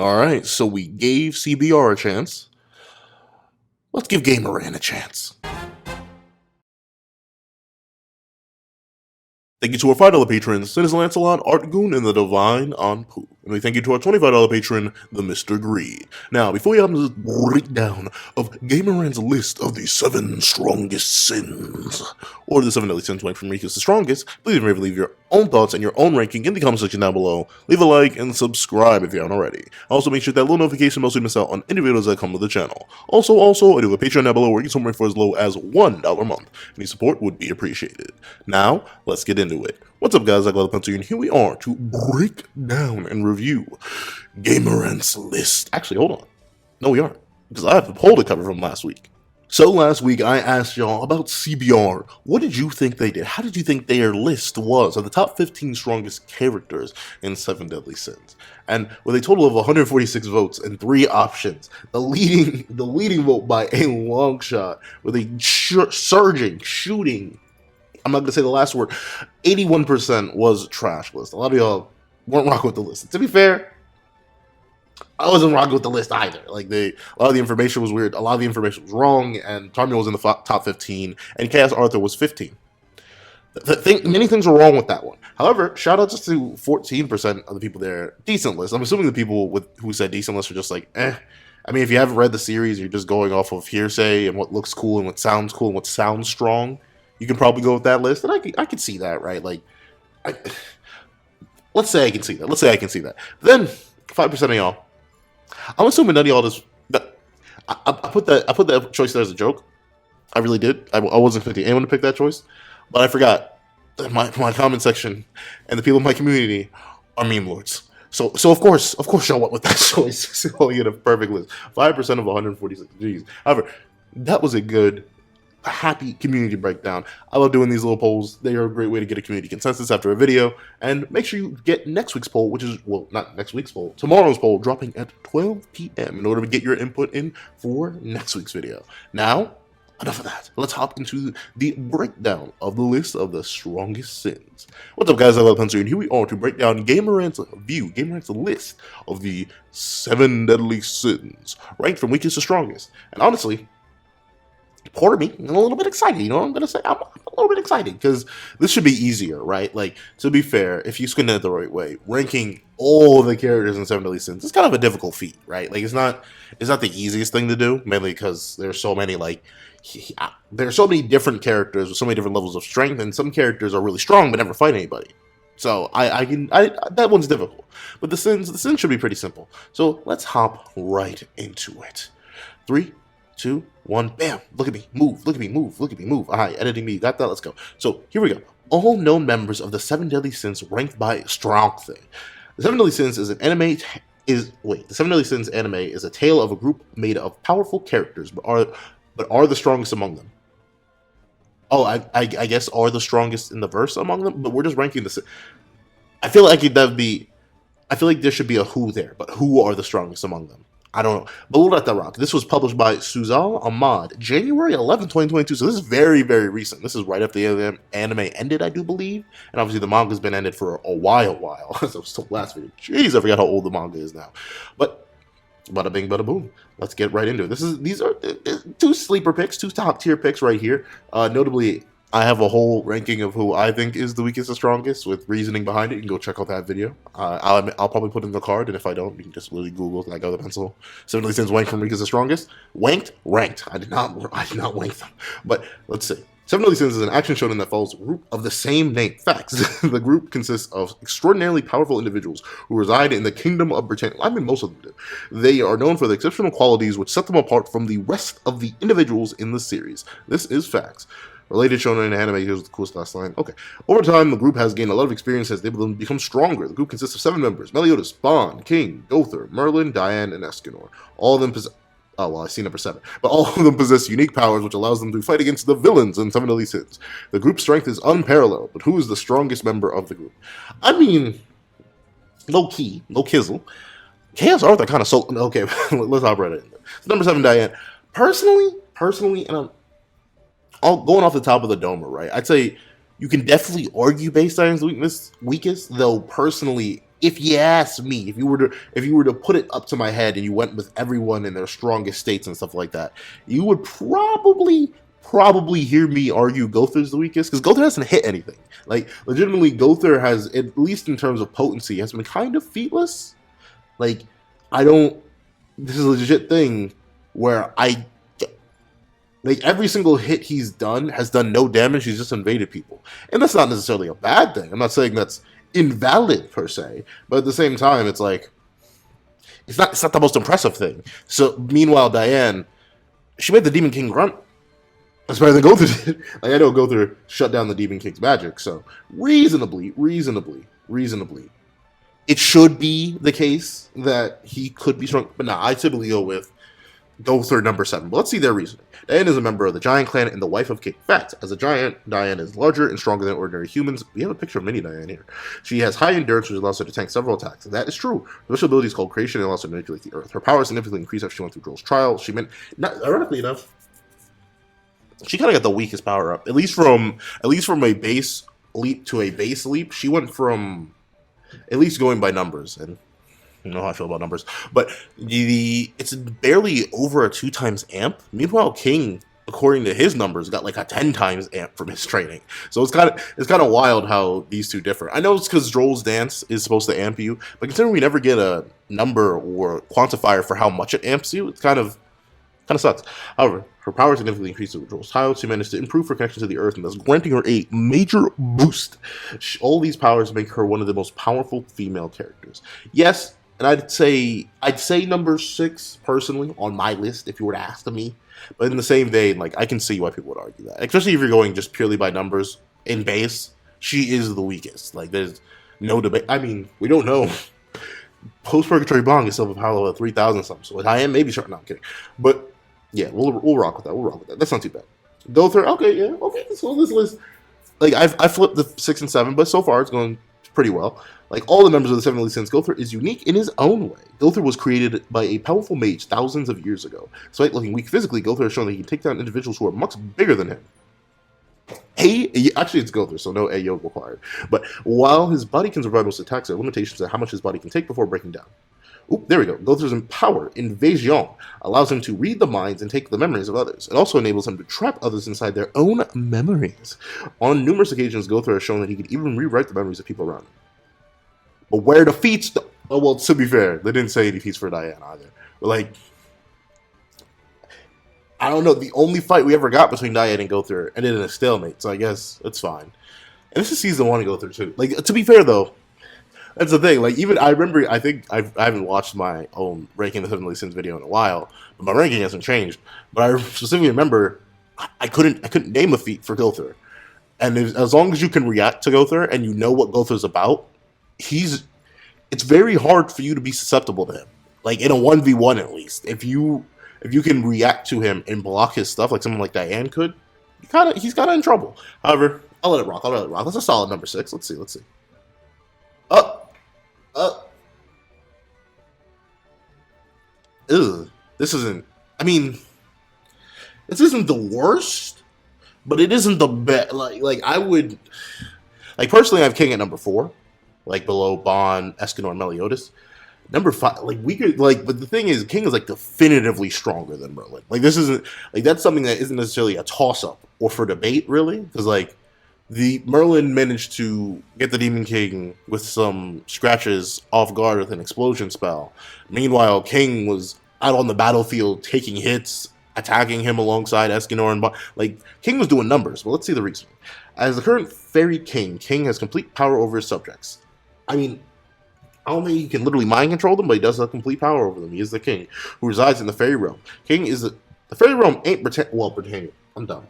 Alright, so we gave CBR a chance. Let's give Gameran a chance. Thank you to our $5 patrons, Sinis Lancelot, Artgoon, and the Divine on Poo. And we thank you to our $25 patron, the Mr. Greed. Now, before you have this breakdown of Gameran's list of the 7 strongest sins, or the 7 deadly sins ranked from weakest to strongest, please remember to leave your own thoughts and your own ranking in the comment section down below. Leave a like and subscribe if you haven't already. Also, make sure that little notification bell so you miss out on any videos that come to the channel. Also, I do have a Patreon down below where you can support me for as low as $1 a month. Any support would be appreciated. Now, let's get into it. What's up, guys? I'm Gowther, and here we are to break down and review Gameran's list. Actually, hold on. No, we aren't, because I have the poll to cover from last week. So last week, I asked y'all about CBR. What did you think they did? How did you think their list was of the top 15 strongest characters in 7 Deadly Sins? And with a total of 146 votes and 3 options, the leading vote by a long shot, with a shooting, I'm not going to say the last word, 81% was trash list. A lot of y'all weren't rocking with the list. To be fair, I wasn't rocking with the list either. Like, a lot of the information was weird. A lot of the information was wrong, and Tarmiel was in the top 15, and Chaos Arthur was 15. Many things were wrong with that one. However, shout out just to 14% of the people there. Decent list. I'm assuming the people who said decent list are just like, eh. I mean, if you haven't read the series, you're just going off of hearsay and what looks cool and what sounds cool and what sounds strong. You can probably go with that list, and I can see that, right? Like, let's say I can see that. Then 5% of y'all, I'm assuming none of y'all just. I put that choice there as a joke. I really did. I wasn't expecting anyone to pick that choice, but I forgot that my comment section and the people in my community are meme lords. So of course y'all went with that choice. So you get a perfect list. 5% of 146. Jeez. However, that was a good, happy community breakdown. I love doing these little polls. They are a great way to get a community consensus after a video. And make sure you get next week's poll, which is, well, not next week's poll, tomorrow's poll, dropping at 12 p.m. in order to get your input in for next week's video. Now, enough of that. Let's hop into the breakdown of the list of the strongest sins. What's up, guys? I'm Gowther, and here we are to break down Gameran's list of the 7 deadly sins, ranked from weakest to strongest. And honestly, part of me, I'm a little bit excited. You know what I'm going to say? I'm a little bit excited because this should be easier, right? Like, to be fair, if you squint it the right way, ranking all the characters in 7 Deadly Sins is kind of a difficult feat, right? Like, it's not the easiest thing to do, mainly because there's so many, like, there's so many different characters with so many different levels of strength, and some characters are really strong but never fight anybody. So that one's difficult. But the sins should be pretty simple. So let's hop right into it. 3, 2, 1, bam! Look at me, move! Look at me, move! Look at me, move! Alright, editing me, you got that? Let's go. So here we go. All known members of the 7 Deadly Sins ranked by strength. The 7 Deadly Sins is an anime. The 7 Deadly Sins anime is a tale of a group made of powerful characters, but are the strongest among them. Oh, I guess are the strongest in the verse among them, but we're just ranking the. I feel like there should be a who there, but who are the strongest among them? I don't know, but we'll let that rock. This was published by Suzal Ahmad, January 11, 2022, so this is very, very recent. This is right after the anime ended, I do believe, and obviously the manga's been ended for a while, as I was told last video. Jeez, I forgot how old the manga is now. But bada bing, bada boom. Let's get right into it. These are 2 sleeper picks, 2 top tier picks right here. Notably, I have a whole ranking of who I think is the weakest and strongest with reasoning behind it. You can go check out that video. I'll probably put it in the card, and if I don't, you can just really Google like Gowther pencil. 7 Deadly Sins ranked from weakest to strongest. Ranked. I did not rank them. But let's see. 7 Deadly Sins is an action shonen that follows a group of the same name. Facts. The group consists of extraordinarily powerful individuals who reside in the Kingdom of Britannia. I mean, most of them do. They are known for the exceptional qualities which set them apart from the rest of the individuals in the series. This is facts. Related shonen and anime, here's the coolest last line. Okay. Over time, the group has gained a lot of experience as they become stronger. The group consists of 7 members: Meliodas, Bond, King, Gowther, Merlin, Diane, and Escanor. All of them possess. Oh, well, I see number 7. But all of them possess unique powers which allows them to fight against the villains in 7 Deadly Sins. The group's strength is unparalleled, but who is the strongest member of the group? I mean, low key, low kizzle. Chaos Arthur kind of so. Okay, let's hop right in. So number 7, Diane. Personally, and I'm going off the top of the dome, right? I'd say you can definitely argue based on his weakest, though personally, if you ask me, if you were to put it up to my head and you went with everyone in their strongest states and stuff like that, you would probably hear me argue Gowther's the weakest, because Gowther hasn't hit anything. Like, legitimately, Gowther has, at least in terms of potency, has been kind of featless. Like, I don't. This is a legit thing where like, every single hit he's done has done no damage. He's just invaded people, and that's not necessarily a bad thing. I'm not saying that's invalid per se, but at the same time, it's like it's not the most impressive thing. So, meanwhile, Diane, she made the Demon King grunt. That's better than Gowther did. Like, I know Gowther shut down the Demon King's magic, so reasonably, it should be the case that he could be strong. But nah, I typically go with Gowther number 7. But let's see their reasoning. Diane is a member of the Giant Clan and the wife of King. Fact, as a giant, Diane is larger and stronger than ordinary humans. We have a picture of mini Diane here. She has high endurance, which allows her to tank several attacks. And that is true. Her special ability is called Creation and allows her to manipulate the earth. Her power significantly increased after she went through Droll's trial. She meant, not ironically enough, she kind of got the weakest power up. At least from a base leap to a base leap, she went from, at least going by numbers, and you know how I feel about numbers, but it's barely over a 2 times amp. Meanwhile, King, according to his numbers, got like a 10 times amp from his training. So it's kind of wild how these two differ. I know it's because Droll's dance is supposed to amp you, but considering we never get a number or quantifier for how much it amps you, it's kind of sucks. However, her power significantly increased with Droll's tile. She managed to improve her connection to the earth and thus granting her a major boost. All these powers make her one of the most powerful female characters. Yes, and I'd say number 6 personally on my list if you were to ask me. But in the same vein, like, I can see why people would argue that, especially if you're going just purely by numbers in base. She is the weakest. Like, there's no debate. I mean, we don't know. Post Purgatory Bong is still a power of 3,000 something. So I am maybe short. No, I'm kidding. But yeah, we'll rock with that. We'll rock with that. That's not too bad. Gowther, okay, yeah, okay. So this list, like, I flipped the 6 and 7, but so far it's going pretty well. Like, all the members of the 7 Elite Sins, Gowther is unique in his own way. Gowther was created by a powerful mage thousands of years ago. Despite looking weak physically, Gowther has shown that he can take down individuals who are much bigger than him. Actually, it's Gowther, so no A-Yoke required. But while his body can survive most attacks, there are limitations to how much his body can take before breaking down. Oop, there we go. Gowther's power, Invasion, allows him to read the minds and take the memories of others. It also enables him to trap others inside their own memories. On numerous occasions, Gowther has shown that he could even rewrite the memories of people around him. But where the feats... Oh, well, to be fair, they didn't say any feats for Diane either. But, like, I don't know. The only fight we ever got between Diane and Gowther ended in a stalemate, so I guess it's fine. And this is season 1 of Gowther too. Like, to be fair, though, that's the thing. Like, even I remember, I think I haven't watched my own ranking the 7 Elite Sins video in a while, but my ranking hasn't changed. But I specifically remember I couldn't name a feat for Gowther, and as long as you can react to Gowther and you know what Gowther's about, it's very hard for you to be susceptible to him. Like, in a 1v1 at least, if you can react to him and block his stuff like someone like Diane could, he's kind of in trouble. However, I'll let it rock. That's a solid number 6. Let's see. This isn't. I mean, this isn't the worst, but it isn't the best. Like I would, like, personally, I have King at number 4, like below Bond, Escanor, and Meliodas. Number 5, like, we could, like, but the thing is, King is, like, definitively stronger than Merlin. Like, this isn't, like, that's something that isn't necessarily a toss-up or for debate, really, because, like, the Merlin managed to get the Demon King with some scratches off guard with an explosion spell. Meanwhile, King was out on the battlefield taking hits, attacking him alongside Escanor and like, King was doing numbers. But let's see the reasoning. As the current Fairy King, King has complete power over his subjects. I mean, I don't think he can literally mind control them, but he does have complete power over them. He is the king who resides in the fairy realm. King is the fairy realm ain't Britannia. I'm dumb.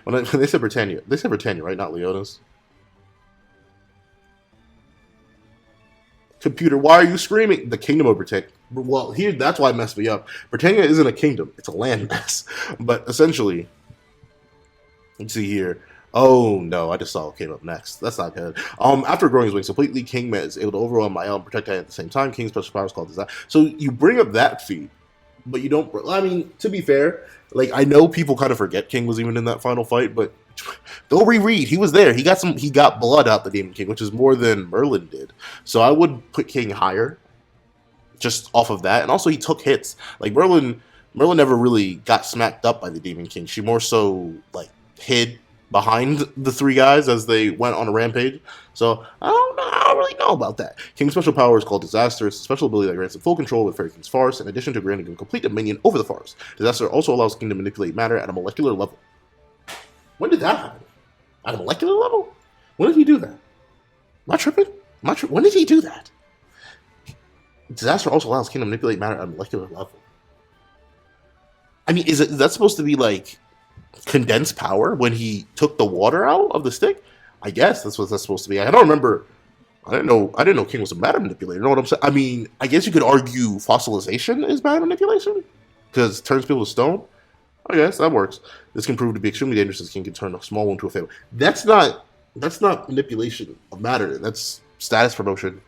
when they said Britannia, they said Britannia, right? Not Leonis. Computer, why are you screaming? The kingdom of Britannia. Well, here, that's why it messed me up. Britannia isn't a kingdom; it's a landmass. But essentially, let's see here. Oh no, I just saw what came up next. That's not good. After growing his wings completely, King is able to overwhelm Mael and protect Diane at the same time. King's special power is called Design. So you bring up that feat, but you don't. I mean, to be fair, like, I know people kind of forget King was even in that final fight, but Go reread. He was there. He got blood out the Demon King, which is more than Merlin did. So I would put King higher, just off of that. And also he took hits. Like Merlin never really got smacked up by the Demon King. She more so like hid behind the three guys as they went on a rampage. So I don't really know about that. King's special power is called Disaster. It's a special ability that grants him full control of Fairy King's forest, in addition to granting him complete dominion over the forest. Disaster also allows King to manipulate matter at a molecular level. When did that happen? At a molecular level? When did he do that? Am I tripping? When did he do that? Disaster also allows King to manipulate matter at a molecular level. I mean, is that supposed to be like condensed power when he took the water out of the stick? I guess that's what that's supposed to be. I don't remember. I didn't know King was a matter manipulator. You know what I'm saying? I mean, I guess you could argue fossilization is matter manipulation because it turns people to stone. I guess that works. This can prove to be extremely dangerous as King can turn a small wound to a fatal. That's not manipulation of matter. That's status promotion.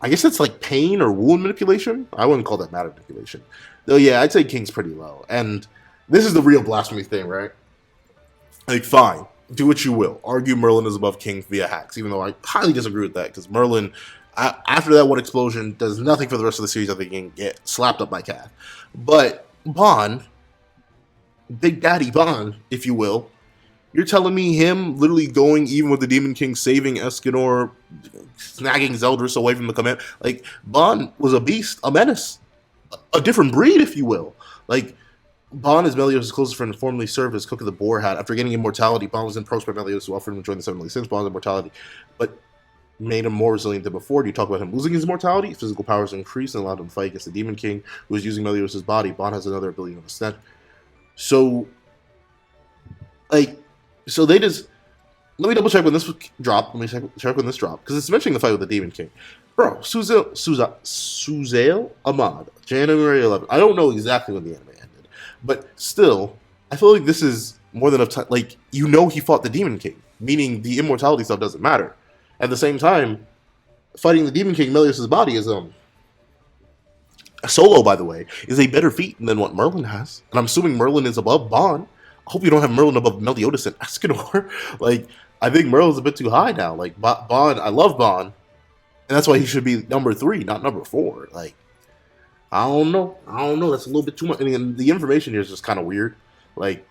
I guess that's like pain or wound manipulation. I wouldn't call that matter manipulation. Though, yeah, I'd say King's pretty low. And this is the real blasphemy thing, right? Like, fine. Do what you will. Argue Merlin is above King via hacks, even though I highly disagree with that, because Merlin, after that one explosion, does nothing for the rest of the series other than get slapped up by Cath. But Bond, Big Daddy Bond, if you will, you're telling me him literally going even with the Demon King, saving Escanor, snagging Zeldris away from the command. Like, Bond was a beast, a menace, a different breed, if you will. Like, Bond is Meliodas' closest friend and formerly served as Cook of the Boar Hat. After getting immortality, Bond was approached by Meliodas, who offered him to join the Seven Deadly Sins. Bond's immortality, but made him more resilient than before. Do you talk about him losing his immortality? Physical powers increased and allowed him to fight against the Demon King, who was using Meliodas' body. Bond has another ability on the snatch. So, like, so they just... Let me double check when this dropped. Let me check when this dropped, because it's mentioning the fight with the Demon King. Bro, Suzail Ahmad, January 11th. I don't know exactly when the anime ended, but still, I feel like this is more than enough time. Like, you know he fought the Demon King, meaning the immortality stuff doesn't matter. At the same time, fighting the Demon King, Meliodas' body is, solo, by the way, is a better feat than what Merlin has. And I'm assuming Merlin is above Bond. I hope you don't have Merlin above Meliodas and Escanor. Like, I think Merlin's a bit too high now. Like, Bond, I love Bond. And that's why he should be number 3, not number 4. Like, I don't know. That's a little bit too much. I mean, the information here is just kind of weird. Like,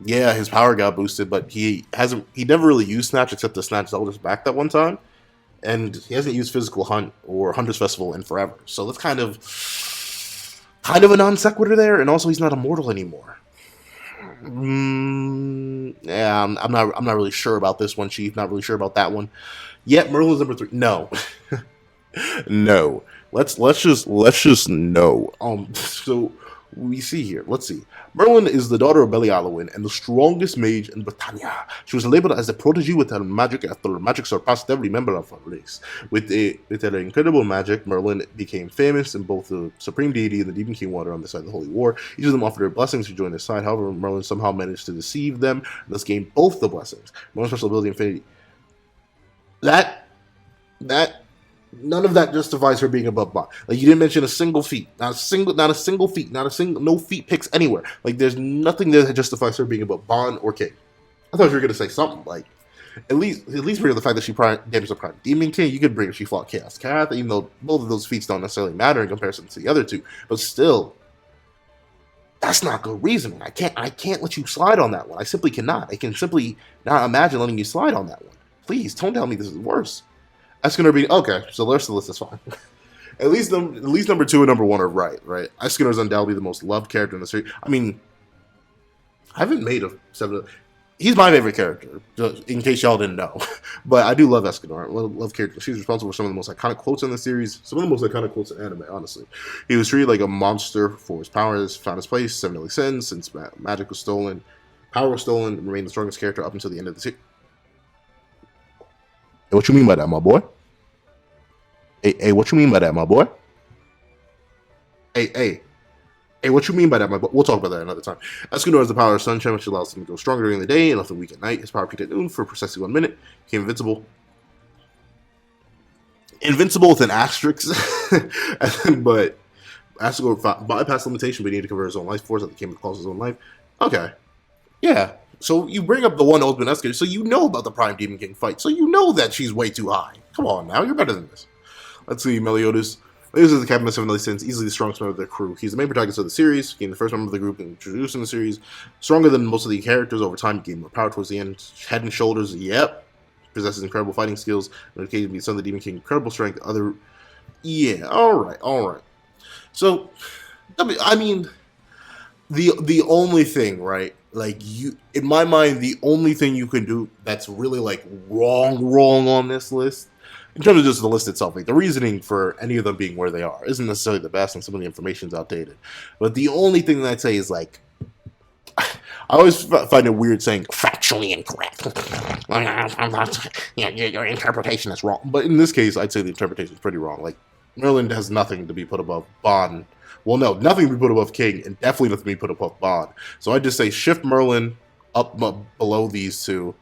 yeah, his power got boosted, but he never really used Snatch except to snatch Zeldris back that one time. And he hasn't used Physical Hunt or Hunter's Festival in forever. So that's kind of a non sequitur there. And also, he's not immortal anymore. Yeah, I'm not really sure about this one, Chief. Not really sure about that one. Yet Merlin's number 3. No, no. Let's just no. So we see here. Let's see. Merlin is the daughter of Belialowin and the strongest mage in Britannia. She was labeled as a prodigy with her magic after her magic surpassed every member of her race. With her incredible magic, Merlin became famous in both the Supreme Deity and the Demon King Water on the side of the Holy War. Each of them offered her blessings to join their side. However, Merlin somehow managed to deceive them and thus gained both the blessings. Merlin's special ability, Infinity. That none of that justifies her being above Bond. Like, you didn't mention a single feat, not a single feat, no feat picks anywhere. Like, there's nothing that justifies her being above Bond or King. I thought you were gonna say something like, at least bring up the fact that she damaged the Prime Demon King. You could bring she fought Chaos Cath, even though both of those feats don't necessarily matter in comparison to the other two. But still, that's not good reasoning. I can't let you slide on that one. I simply cannot. I can simply not imagine letting you slide on that one. Please don't tell me this is worse. Escanor being okay, so the rest of the list is fine. at least number 2 and number 1 are right. Escanor is undoubtedly the most loved character in the series. I mean, I haven't made a 7. He's my favorite character, just in case y'all didn't know. But I do love Escanor. I love character. She's responsible for some of the most iconic quotes in the series. Some of the most iconic quotes in anime, honestly. He was treated like a monster for his powers, found his place, 7 deadly sins, since magic was stolen, power was stolen, and remained the strongest character up until the end of the series. Hey, what you mean by that, my boy? Hey, what you mean by that, my boy? Hey, what you mean by that, my boy? We'll talk about that another time. Escanor has the power of Sunshine, which allows him to go stronger during the day and often weak at night. His power peaked at noon for precisely 1 minute. Became invincible. Invincible with an asterisk. But Escanor bypassed limitation, but he needed to cover his own life force that came with the cost of his own life. Okay. Yeah. So you bring up the one Ultimate Escalator, so you know about the Prime Demon King fight, so you know that she's way too high. Come on now, you're better than this. Let's see, Meliodas. Meliodas is the captain of 7 Deadly Sins, easily the strongest member of their crew. He's the main protagonist of the series, being the first member of the group introduced in the series. Stronger than most of the characters over time, gained more power towards the end. Head and shoulders, yep. Possesses incredible fighting skills, and occasionally beats Son of the Demon King, incredible strength, yeah, alright. So, I mean, the only thing, right? Like, you, in my mind, the only thing you can do that's really, like, wrong on this list, in terms of just the list itself, like, the reasoning for any of them being where they are isn't necessarily the best, and some of the information's outdated. But the only thing that I'd say is, like, I always find it weird saying factually incorrect. Your interpretation is wrong. But in this case, I'd say the interpretation is pretty wrong. Like, Merlin has nothing to be put above Bond. Well, no, nothing to be put above King, and definitely nothing to be put above Bond. So I'd just say shift Merlin up below these two,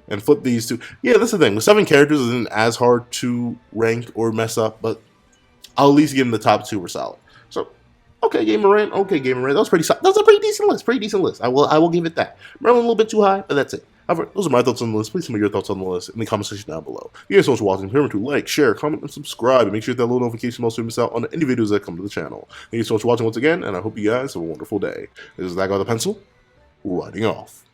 and flip these two. Yeah, that's the thing. With 7 characters, it isn't as hard to rank or mess up, but I'll at least give them the top 2 were solid. So, okay, Game of Rant. That was pretty solid. That was a pretty decent list. I will give it that. Merlin a little bit too high, but that's it. However, those are my thoughts on the list. Please tell me your thoughts on the list in the comment section down below. Thank you guys so much for watching. Remember to like, share, comment, and subscribe. And make sure you hit that little notification bell so you don't miss out on any videos that come to the channel. Thank you so much for watching once again, and I hope you guys have a wonderful day. This is that guy with the pencil, writing off.